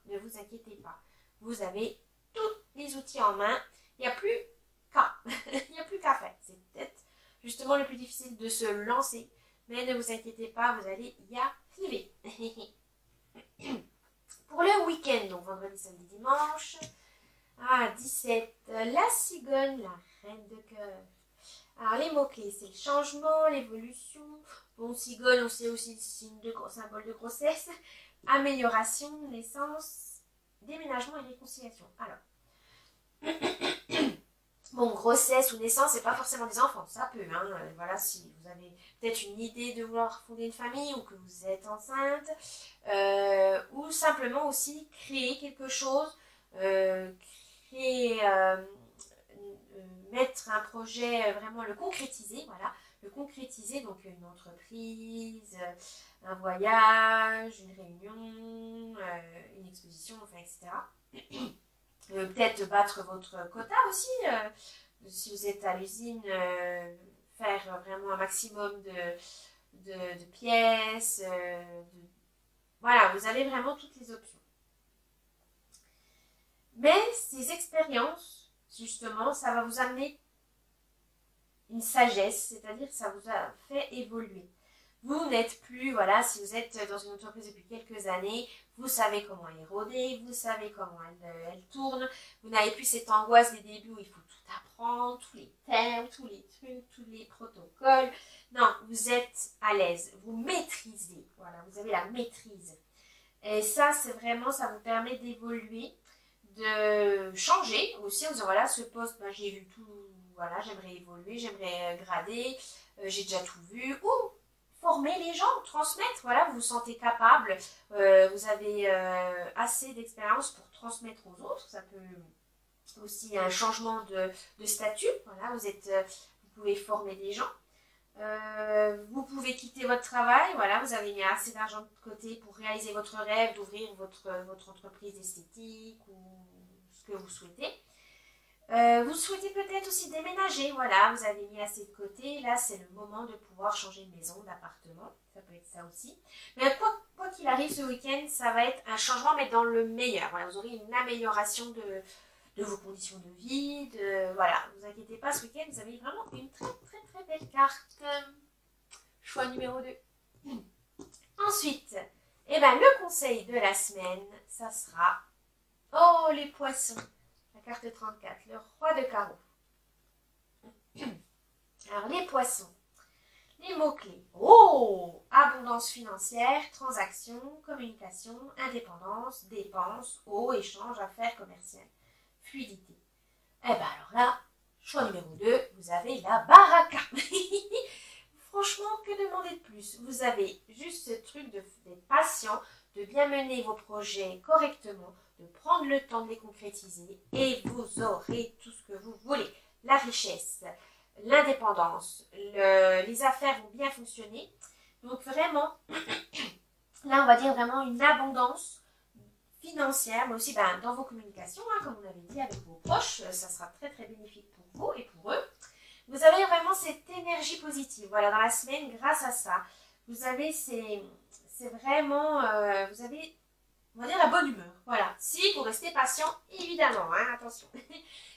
Ne vous inquiétez pas. Vous avez tous les outils en main. Il n'y a plus qu'à. Il n'y a plus qu'à faire. C'est peut-être justement le plus difficile de se lancer. Mais ne vous inquiétez pas, vous allez y arriver. Pour le week-end, donc vendredi, samedi, dimanche, à 17, la cigogne, la reine de cœur. Alors les mots-clés, c'est le changement, l'évolution. Bon, cigogne, on sait aussi symbole de grossesse. Amélioration, naissance, déménagement et réconciliation. Alors, bon, grossesse ou naissance, c'est pas forcément des enfants, ça peut, voilà, si vous avez peut-être une idée de vouloir fonder une famille ou que vous êtes enceinte, ou simplement aussi créer quelque chose, mettre un projet, vraiment le concrétiser, voilà, le concrétiser, donc une entreprise, un voyage, une réunion, une exposition, enfin, etc. Peut-être battre votre quota aussi, si vous êtes à l'usine, faire vraiment un maximum de pièces, voilà, vous avez vraiment toutes les options. Mais ces expériences, justement, ça va vous amener une sagesse, c'est-à-dire que ça vous a fait évoluer. Vous n'êtes plus, voilà, si vous êtes dans une entreprise depuis quelques années, vous savez comment elle est rodée, vous savez comment elle tourne, vous n'avez plus cette angoisse des débuts où il faut tout apprendre, tous les termes, tous les trucs, tous les protocoles. Non, vous êtes à l'aise, vous maîtrisez, voilà, vous avez la maîtrise. Et ça, c'est vraiment, ça vous permet d'évoluer, de changer aussi en disant, voilà, ce poste, ben, j'ai vu tout, voilà, j'aimerais évoluer, j'aimerais grader, j'ai déjà tout vu, ou former les gens, transmettre, voilà, vous vous sentez capable, vous avez assez d'expérience pour transmettre aux autres, ça peut aussi un changement de statut, voilà, vous pouvez former des gens, vous pouvez quitter votre travail, voilà, vous avez mis assez d'argent de côté pour réaliser votre rêve d'ouvrir votre entreprise d'esthétique ou ce que vous souhaitez. Vous souhaitez peut-être aussi déménager, voilà, vous avez mis assez de côté, là c'est le moment de pouvoir changer de maison, d'appartement, ça peut être ça aussi. Mais quoi qu'il arrive ce week-end, ça va être un changement mais dans le meilleur, voilà, vous aurez une amélioration de vos conditions de vie, voilà, ne vous inquiétez pas, ce week-end vous avez vraiment une très très très belle carte. Choix numéro 2. Ensuite, eh ben, le conseil de la semaine, ça sera, oh les poissons, la carte 34, le roi de carreau. Alors les poissons, les mots-clés, oh, abondance financière, transaction, communication, indépendance, dépenses, eau, échange, affaires commerciales, fluidité. Eh ben alors là, choix numéro 2, vous avez la baraka. Franchement, que demander de plus? Vous avez juste ce truc d'être patient, de bien mener vos projets correctement, de prendre le temps de les concrétiser et vous aurez tout ce que vous voulez. La richesse, l'indépendance, les affaires vont bien fonctionner. Donc vraiment, là on va dire vraiment une abondance financière, mais aussi dans vos communications, comme on avait dit avec vos proches, ça sera très très bénéfique pour vous et pour eux. Vous avez vraiment cette énergie positive, voilà, dans la semaine, grâce à ça. Vous avez, c'est vraiment, vous avez, on va dire, la bonne humeur, voilà. Si vous restez patient, évidemment, attention,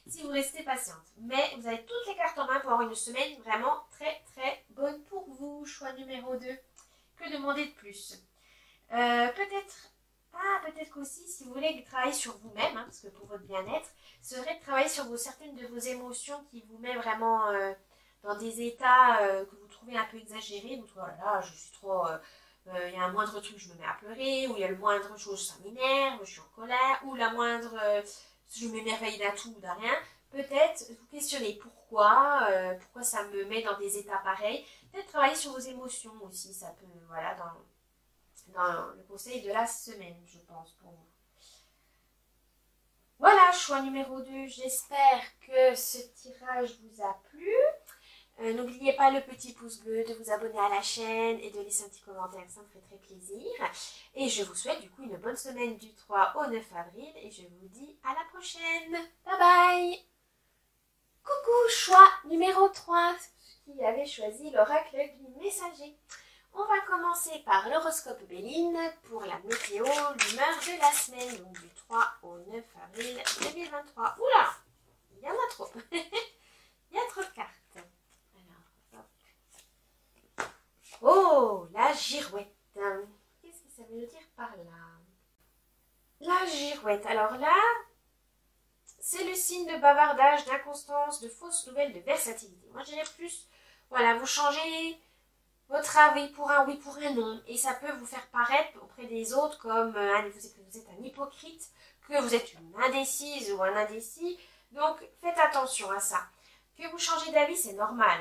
si vous restez patiente. Mais vous avez toutes les cartes en main pour avoir une semaine vraiment très très bonne pour vous. Choix numéro 2. Que demander de plus? Peut-être qu'aussi, si vous voulez travailler sur vous-même, parce que pour votre bien-être, serait de travailler sur certaines de vos émotions qui vous met vraiment dans des états que vous trouvez un peu exagérés. Vous trouvez, oh là là, je suis trop... il y a un moindre truc, je me mets à pleurer, ou il y a le moindre chose, ça m'énerve, je suis en colère, ou la moindre... je m'émerveille d'un tout ou d'un rien. Peut-être vous questionnez pourquoi ça me met dans des états pareils. Peut-être travailler sur vos émotions aussi, ça peut, voilà, dans le conseil de la semaine, je pense, pour vous. Voilà, choix numéro 2. J'espère que ce tirage vous a plu. N'oubliez pas le petit pouce bleu, de vous abonner à la chaîne et de laisser un petit commentaire, ça me fait très plaisir. Et je vous souhaite du coup une bonne semaine du 3 au 9 avril et je vous dis à la prochaine. Bye bye. Coucou, choix numéro 3, qui avait choisi l'oracle du messager. On va commencer par l'horoscope Béline pour la météo, l'humeur de la semaine, donc du 3 au 9 avril 2023. Oula, il y en a trop. Il y a trop de cartes. Alors, hop. Oh, la girouette. Qu'est-ce que ça veut dire par là? La girouette. Alors là, c'est le signe de bavardage, d'inconstance, de fausses nouvelles, de versatilité. Moi, je dirais plus, voilà, vous changez votre avis pour un oui, pour un non. Et ça peut vous faire paraître auprès des autres comme vous êtes un hypocrite, que vous êtes une indécise ou un indécis. Donc, faites attention à ça. Que vous changez d'avis, c'est normal,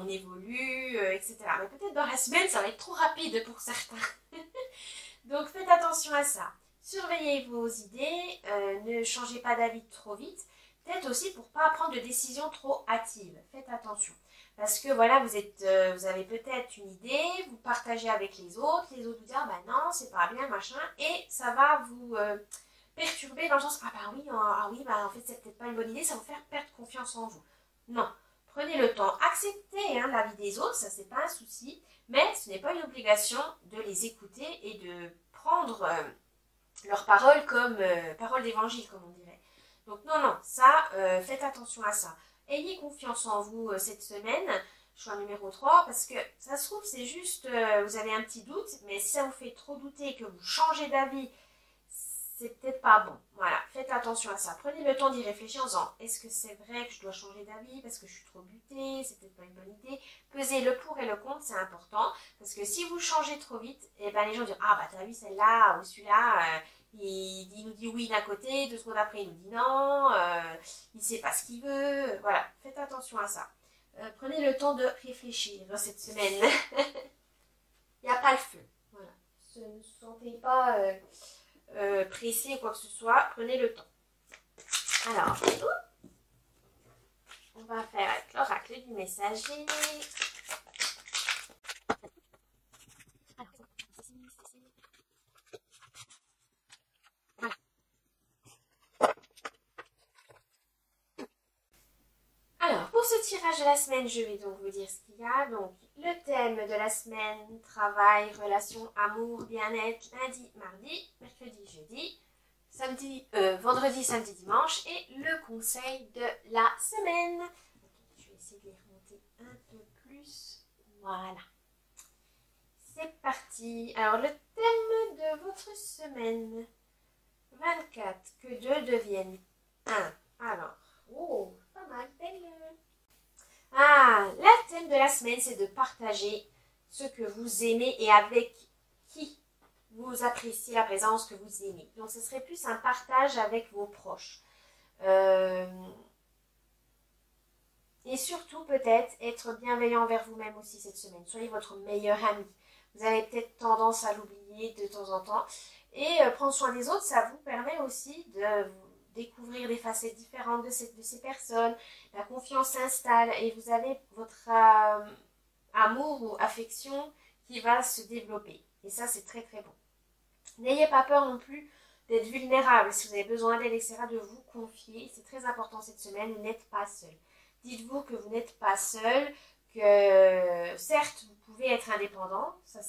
on évolue, etc. Mais peut-être dans la semaine, ça va être trop rapide pour certains. Donc, faites attention à ça. Surveillez vos idées, ne changez pas d'avis trop vite. Peut-être aussi pour ne pas prendre de décisions trop hâtives. Faites attention. Parce que voilà, vous avez peut-être une idée, vous partagez avec les autres vous disent ah bah non, c'est pas bien, machin, et ça va vous perturber dans le sens en fait c'est peut-être pas une bonne idée, ça va vous faire perdre confiance en vous. Non, prenez le temps, acceptez l'avis des autres, ça c'est pas un souci, mais ce n'est pas une obligation de les écouter et de prendre leurs paroles comme paroles d'évangile, comme on dirait. Donc non, ça, faites attention à ça. Ayez confiance en vous cette semaine, choix numéro 3, parce que ça se trouve, c'est juste, vous avez un petit doute, mais si ça vous fait trop douter, que vous changez d'avis, c'est peut-être pas bon. Voilà, faites attention à ça. Prenez le temps d'y réfléchir en disant, est-ce que c'est vrai que je dois changer d'avis parce que je suis trop butée, c'est peut-être pas une bonne idée. Pesez le pour et le contre, c'est important, parce que si vous changez trop vite, les gens disent, ah bah t'as vu celle-là ou celui-là, il nous dit oui d'un côté, 2 secondes après il nous dit non, il ne sait pas ce qu'il veut. Voilà, faites attention à ça. Prenez le temps de réfléchir cette semaine. Il n'y a pas le feu. Voilà. Ne vous sentez pas pressé ou quoi que ce soit. Prenez le temps. Alors, on va faire avec l'oracle du messager. tirage de la semaine, je vais donc vous dire ce qu'il y a. Donc, le thème de la semaine, travail, relations, amour, bien-être, lundi, mardi, mercredi, jeudi, vendredi, samedi, dimanche et le conseil de la semaine. Okay, je vais essayer de les remonter un peu plus. Voilà. C'est parti. Alors, le thème de votre semaine. 24. Que 2 deviennent 1. Alors, oh, pas mal, belle. Ah, le thème de la semaine, c'est de partager ce que vous aimez et avec qui vous appréciez la présence que vous aimez. Donc, ce serait plus un partage avec vos proches. Et surtout, peut-être, être bienveillant envers vous-même aussi cette semaine. Soyez votre meilleur ami. Vous avez peut-être tendance à l'oublier de temps en temps. Et prendre soin des autres, ça vous permet aussi de découvrir des facettes différentes de ces personnes. La confiance s'installe et vous avez votre amour ou affection qui va se développer. Et ça, c'est très très bon. N'ayez pas peur non plus d'être vulnérable. Si vous avez besoin d'aide, etc., de vous confier. C'est très important cette semaine, vous n'êtes pas seul. Dites-vous que vous n'êtes pas seul, que certes, vous pouvez être indépendant, ça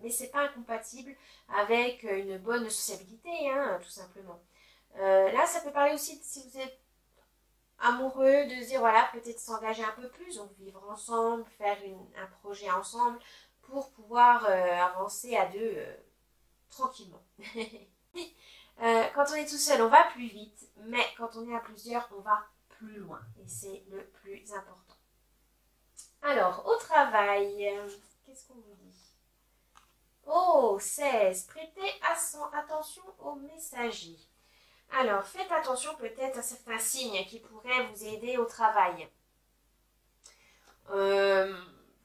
mais c'est pas incompatible avec une bonne sociabilité, hein, tout simplement. Là, ça peut parler aussi, si vous êtes amoureux, de se dire, voilà, peut-être s'engager un peu plus, donc vivre ensemble, faire un projet ensemble, pour pouvoir avancer à deux tranquillement. Quand on est tout seul, on va plus vite, mais quand on est à plusieurs, on va plus loin. Et c'est le plus important. Alors, au travail, qu'est-ce qu'on vous dit? Oh, 16. Prêtez attention aux messagers. Alors, faites attention peut-être à certains signes qui pourraient vous aider au travail.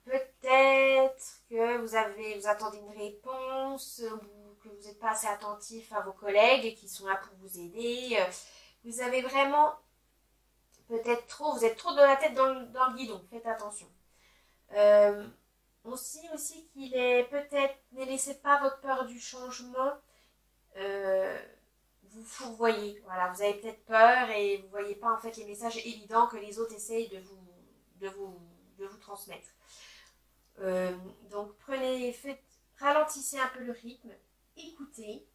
Peut-être que vous attendez une réponse, ou que vous n'êtes pas assez attentif à vos collègues qui sont là pour vous aider. Vous avez vraiment vous êtes trop de la tête dans le guidon, faites attention. Aussi qu'il est peut-être, ne laissez pas votre peur du changement vous fourvoyer. Voilà, vous avez peut-être peur et vous ne voyez pas en fait les messages évidents que les autres essayent de vous transmettre. Donc ralentissez un peu le rythme, écoutez.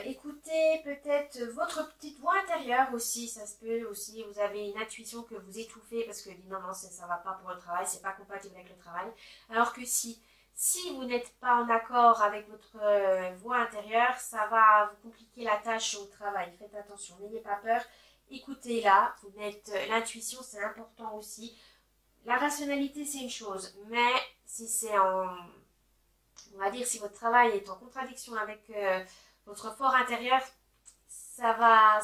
Écoutez peut-être votre petite voix intérieure aussi, ça se peut aussi, vous avez une intuition que vous étouffez parce que non, ça va pas pour le travail, c'est pas compatible avec le travail. Alors que si vous n'êtes pas en accord avec votre voix intérieure, ça va vous compliquer la tâche au travail. Faites attention, n'ayez pas peur, écoutez-la, l'intuition c'est important aussi. La rationalité c'est une chose, mais si c'est on va dire si votre travail est en contradiction avec votre fort intérieur, ça va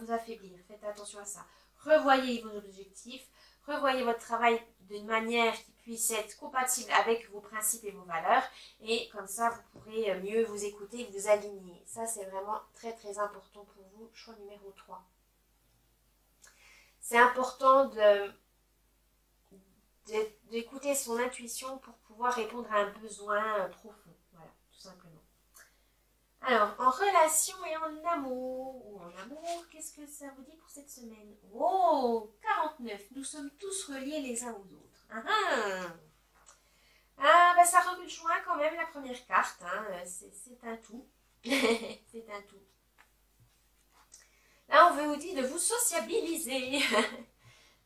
vous affaiblir. Faites attention à ça. Revoyez vos objectifs, revoyez votre travail d'une manière qui puisse être compatible avec vos principes et vos valeurs. Et comme ça, vous pourrez mieux vous écouter et vous aligner. Ça, c'est vraiment très très important pour vous. Choix numéro 3. C'est important d'écouter son intuition pour pouvoir répondre à un besoin profond. Voilà, tout simplement. Alors, en relation et en amour, qu'est-ce que ça vous dit pour cette semaine? Oh, 49, nous sommes tous reliés les uns aux autres. Ça rejoint quand même la première carte, hein. C'est un tout. C'est un tout. Là, on veut vous dire de vous sociabiliser,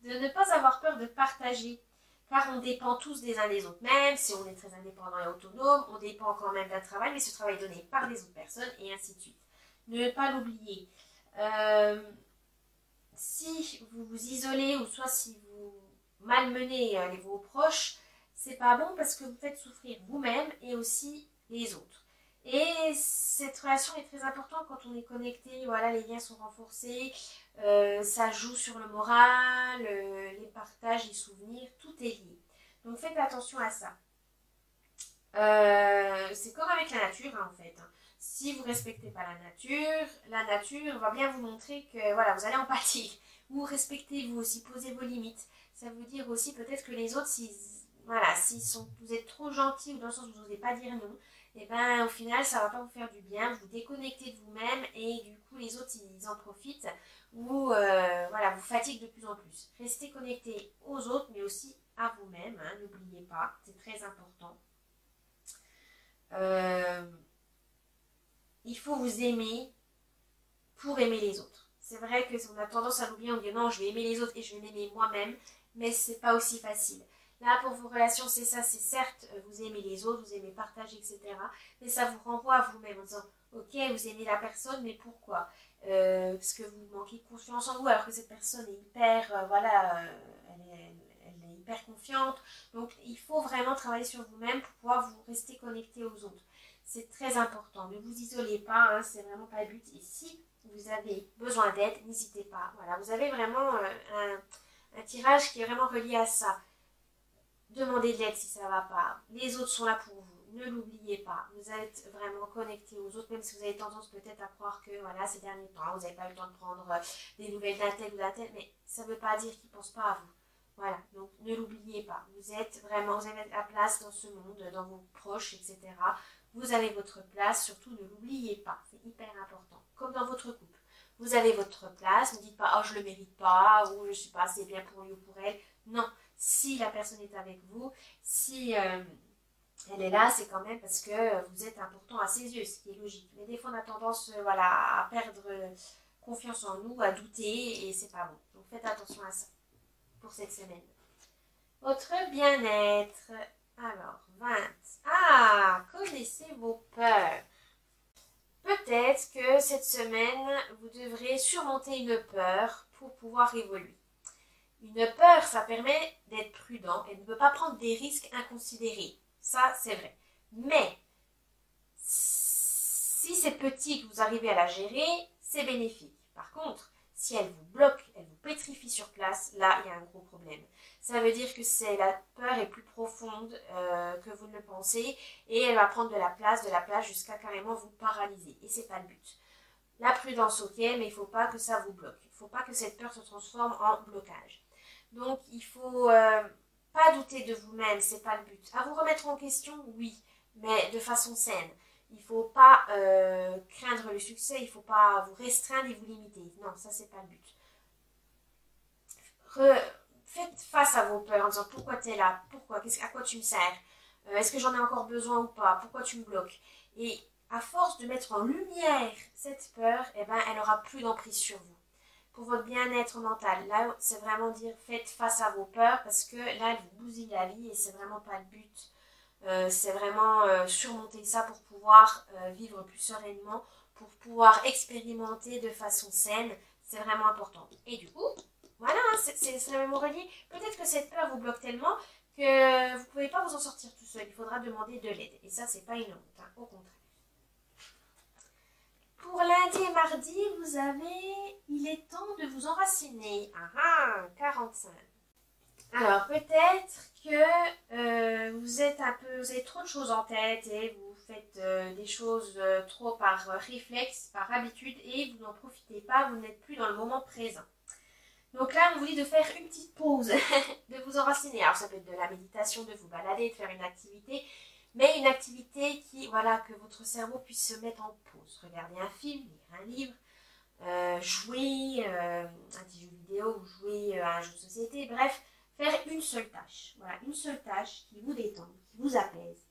de ne pas avoir peur de partager. Car on dépend tous des uns des autres. Même si on est très indépendant et autonome, on dépend quand même d'un travail, mais ce travail est donné par les autres personnes, et ainsi de suite. Ne pas l'oublier. Si vous vous isolez, ou soit si vous malmenez vos proches, c'est pas bon parce que vous faites souffrir vous-même et aussi les autres. Et cette relation est très importante quand on est connecté, voilà, les liens sont renforcés, ça joue sur le moral, les partages, les souvenirs, tout est lié. Donc faites attention à ça. C'est comme avec la nature, hein, en fait. Si vous ne respectez pas la nature va bien vous montrer que voilà, vous allez en pâtir. Vous respectez vous aussi, posez vos limites. Ça veut dire aussi peut-être que les autres, vous êtes trop gentil ou dans le sens où vous n'osez pas dire non, et ben au final ça va pas vous faire du bien, vous déconnectez de vous-même et du coup les autres ils en profitent ou voilà, vous fatiguez de plus en plus. Restez connecté aux autres mais aussi à vous-même, hein, n'oubliez pas, c'est très important. Euh, il faut vous aimer pour aimer les autres. C'est vrai qu'on a tendance à l'oublier, on dit non, je vais aimer les autres et je vais m'aimer moi-même, mais c'est pas aussi facile. Là, pour vos relations, c'est ça, c'est certes, vous aimez les autres, vous aimez partager, etc. Mais ça vous renvoie à vous-même en disant, ok, vous aimez la personne, mais pourquoi parce que vous manquez de confiance en vous, alors que cette personne est hyper, voilà, elle est hyper confiante. Donc, il faut vraiment travailler sur vous-même pour pouvoir vous rester connecté aux autres. C'est très important. Ne vous isolez pas, hein, c'est vraiment pas le but. Et si vous avez besoin d'aide, n'hésitez pas. Voilà, vous avez vraiment un tirage qui est vraiment relié à ça. Demandez de l'aide si ça ne va pas. Les autres sont là pour vous. Ne l'oubliez pas. Vous êtes vraiment connecté aux autres, même si vous avez tendance peut-être à croire que voilà, ces derniers temps, vous n'avez pas eu le temps de prendre des nouvelles d'un tel ou d'un tel, mais ça ne veut pas dire qu'ils ne pensent pas à vous. Voilà, donc ne l'oubliez pas. Vous êtes vraiment, vous avez la place dans ce monde, dans vos proches, etc. Vous avez votre place, surtout ne l'oubliez pas. C'est hyper important. Comme dans votre couple. Vous avez votre place, ne dites pas oh je le mérite pas ou je suis pas assez bien pour lui ou pour elle. Non, si la personne est avec vous, si elle est là, c'est quand même parce que vous êtes important à ses yeux, ce qui est logique. Mais des fois, on a tendance voilà, à perdre confiance en nous, à douter, et c'est pas bon. Donc faites attention à ça pour cette semaine. Votre bien-être. Alors, 20. Ah, connaissez vos peurs. Peut-être que cette semaine, vous devrez surmonter une peur pour pouvoir évoluer. Une peur, ça permet d'être prudent et de ne pas prendre des risques inconsidérés. Ça, c'est vrai. Mais, si c'est petit que vous arrivez à la gérer, c'est bénéfique. Par contre, si elle vous bloque, elle vous pétrifie sur place, là, il y a un gros problème. Ça veut dire que la peur est plus profonde que vous ne le pensez et elle va prendre de la place jusqu'à carrément vous paralyser. Et c'est pas le but. La prudence, ok, mais il ne faut pas que ça vous bloque. Il ne faut pas que cette peur se transforme en blocage. Donc, il ne faut pas douter de vous-même, c'est pas le but. À vous remettre en question, oui, mais de façon saine. Il ne faut pas craindre le succès, il ne faut pas vous restreindre et vous limiter. Non, ça, c'est pas le but. Faites face à vos peurs en disant pourquoi tu es là, pourquoi, à quoi tu me sers, est-ce que j'en ai encore besoin ou pas, pourquoi tu me bloques. Et à force de mettre en lumière cette peur, eh ben, elle n'aura plus d'emprise sur vous. Pour votre bien-être mental, là, c'est vraiment dire faites face à vos peurs parce que là, elles vous bousillent la vie et c'est vraiment pas le but. C'est vraiment surmonter ça pour pouvoir vivre plus sereinement, pour pouvoir expérimenter de façon saine. C'est vraiment important. Et du coup, voilà, hein, c'est le même relié. Peut-être que cette peur vous bloque tellement que vous ne pouvez pas vous en sortir tout seul. Il faudra demander de l'aide. Et ça, c'est pas une honte, hein, au contraire. Pour lundi et mardi, vous avez il est temps de vous enraciner. Ah, 45. Alors, peut-être que vous avez trop de choses en tête et vous faites des choses trop par réflexe, par habitude et vous n'en profitez pas, vous n'êtes plus dans le moment présent. Donc là, on vous dit de faire une petite pause, de vous enraciner. Alors, ça peut être de la méditation, de vous balader, de faire une activité, mais une activité qui, voilà, que votre cerveau puisse se mettre en pause. Regarder un film, lire un livre, jouer un petit jeu vidéo ou jouer à un jeu de société, bref, faire une seule tâche. Voilà, une seule tâche qui vous détend, qui vous apaise,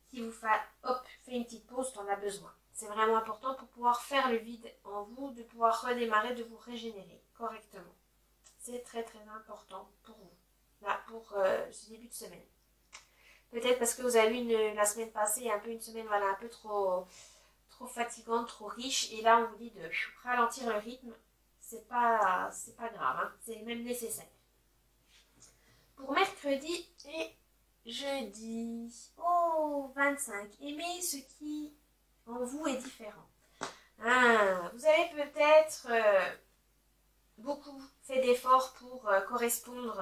qui vous fait, hop, fais une petite pause, tu en as besoin. C'est vraiment important pour pouvoir faire le vide en vous, de pouvoir redémarrer, de vous régénérer correctement. C'est très très important pour vous, là, pour ce début de semaine. Peut-être parce que vous avez eu la semaine passée un peu une semaine voilà, un peu trop fatigante, trop riche, et là on vous dit de ralentir le rythme, c'est pas grave, hein, c'est même nécessaire. Pour mercredi et jeudi, 25, aimez ce qui en vous est différent. Vous avez peut-être beaucoup fait d'efforts pour correspondre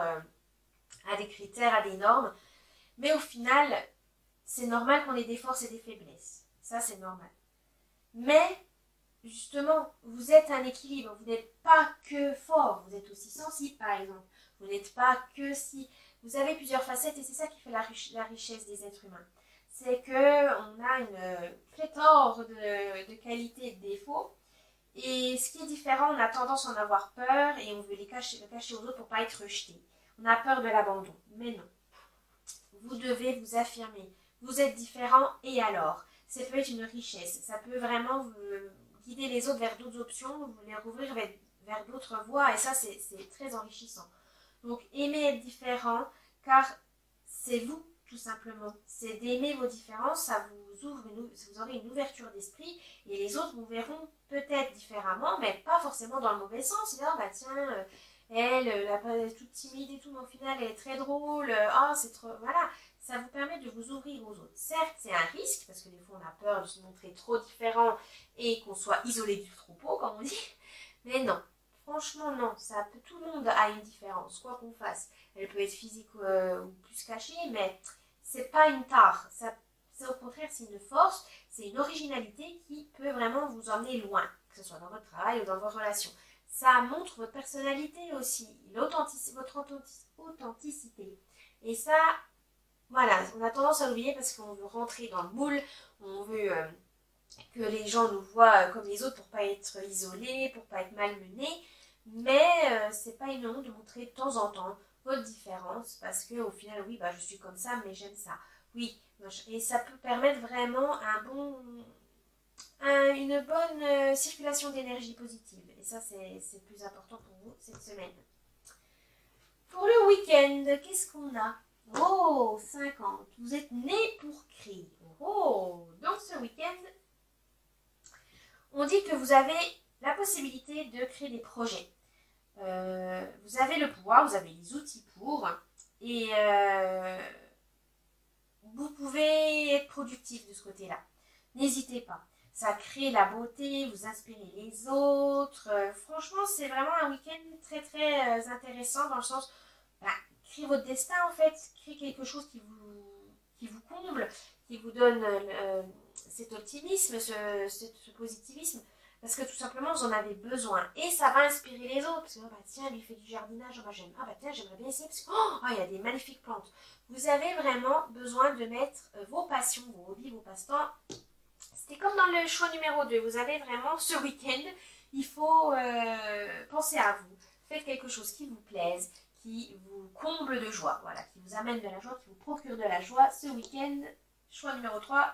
à des critères, à des normes, mais au final, c'est normal qu'on ait des forces et des faiblesses. Ça, c'est normal. Mais, justement, vous êtes un équilibre. Vous n'êtes pas que fort. Vous êtes aussi sensible, par exemple. Vous n'êtes pas que si. Vous avez plusieurs facettes et c'est ça qui fait la richesse des êtres humains. c'est qu'on a une pléthore de qualités et de défauts. Et ce qui est différent, on a tendance à en avoir peur et on veut le cacher aux autres pour ne pas être rejeté. On a peur de l'abandon. Mais non. Vous devez vous affirmer. Vous êtes différent et alors? Ça peut être une richesse. Ça peut vraiment vous guider les autres vers d'autres options, vous les rouvrir vers d'autres voies et ça, c'est très enrichissant. Donc, aimez être différent car c'est vous, tout simplement. C'est d'aimer vos différences, ça vous ouvre, vous aurez une ouverture d'esprit et les autres vous verront peut-être différemment, mais pas forcément dans le mauvais sens. Ils disent, oh, bah tiens, elle est toute timide et tout, mais au final, elle est très drôle. Oh, c'est trop... Voilà, ça vous permet de vous ouvrir aux autres. Certes, c'est un risque, parce que des fois, on a peur de se montrer trop différent et qu'on soit isolé du troupeau, comme on dit. Mais non, franchement, non. Tout le monde a une différence, quoi qu'on fasse. Elle peut être physique ou plus cachée, mais c'est pas une tare. Au contraire, c'est une force, c'est une originalité qui peut vraiment vous emmener loin, que ce soit dans votre travail ou dans vos relations. Ça montre votre personnalité aussi, votre authenticité. Et ça, voilà, on a tendance à l'oublier parce qu'on veut rentrer dans le moule, on veut que les gens nous voient comme les autres pour pas être isolés, pour pas être malmenés. Mais c'est pas une honte de montrer de temps en temps votre différence parce que au final, oui, bah, je suis comme ça, mais j'aime ça. Oui, et ça peut permettre vraiment une bonne circulation d'énergie positive. Et ça, c'est le plus important pour vous cette semaine. Pour le week-end, qu'est-ce qu'on a? Oh, 50. Vous êtes né pour créer. Oh, donc ce week-end, on dit que vous avez la possibilité de créer des projets. Vous avez le pouvoir, vous avez les outils pour. Et vous pouvez être productif de ce côté-là. N'hésitez pas. Ça crée la beauté, vous inspirez les autres. Franchement, c'est vraiment un week-end très très intéressant dans le sens, créez votre destin en fait, créez quelque chose qui vous comble, qui vous donne cet optimisme, ce positivisme, parce que tout simplement vous en avez besoin et ça va inspirer les autres. Parce que tiens, lui fait du jardinage, moi j'aime. Tiens, j'aimerais bien essayer parce que il y a des magnifiques plantes. Vous avez vraiment besoin de mettre vos passions, vos hobbies, vos passe-temps. C'était comme dans le choix numéro 2. Vous avez vraiment ce week-end, il faut penser à vous. Faites quelque chose qui vous plaise, qui vous comble de joie, voilà, qui vous amène de la joie, qui vous procure de la joie. Ce week-end, choix numéro 3,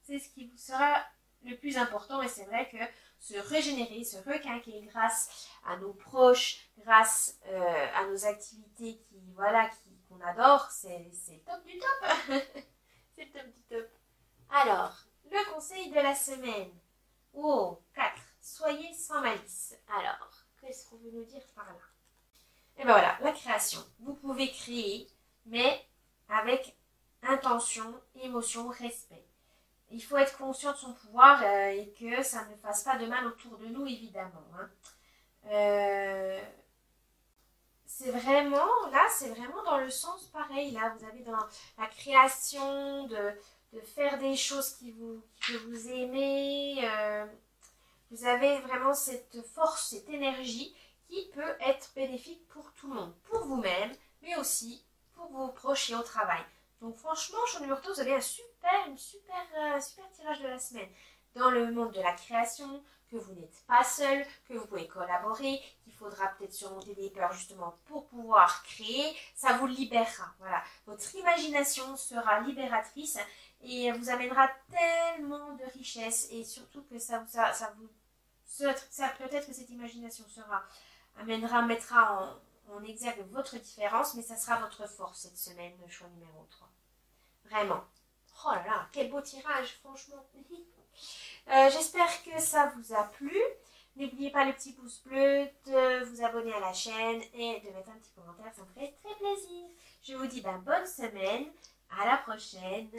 c'est ce qui vous sera le plus important. Et c'est vrai que se régénérer, se requinquer grâce à nos proches, grâce à nos activités qu'on adore, c'est le top du top. C'est le top du top. Alors, le conseil de la semaine. Oh, 4. Soyez sans malice. Alors, qu'est-ce qu'on veut nous dire par là? Et ben voilà, la création. Vous pouvez créer, mais avec intention, émotion, respect. Il faut être conscient de son pouvoir et que ça ne fasse pas de mal autour de nous, évidemment. C'est vraiment dans le sens pareil. Là, vous avez dans la création, de faire des choses que vous aimez. Vous avez vraiment cette force, cette énergie qui peut être bénéfique pour tout le monde, pour vous-même, mais aussi pour vos proches et au travail. Donc franchement, choix numéro 2, vous avez un super tirage de la semaine. Dans le monde de la création, que vous n'êtes pas seul, que vous pouvez collaborer, qu'il faudra peut-être surmonter des peurs justement pour pouvoir créer, ça vous libérera. Voilà, votre imagination sera libératrice et vous amènera tellement de richesse et surtout que peut-être que cette imagination mettra en exergue votre différence, mais ça sera votre force cette semaine, le choix numéro 3. Vraiment. Oh là là, quel beau tirage, franchement. J'espère que ça vous a plu. N'oubliez pas le petit pouce bleu, de vous abonner à la chaîne et de mettre un petit commentaire, ça me ferait très plaisir. Je vous dis bonne semaine, à la prochaine.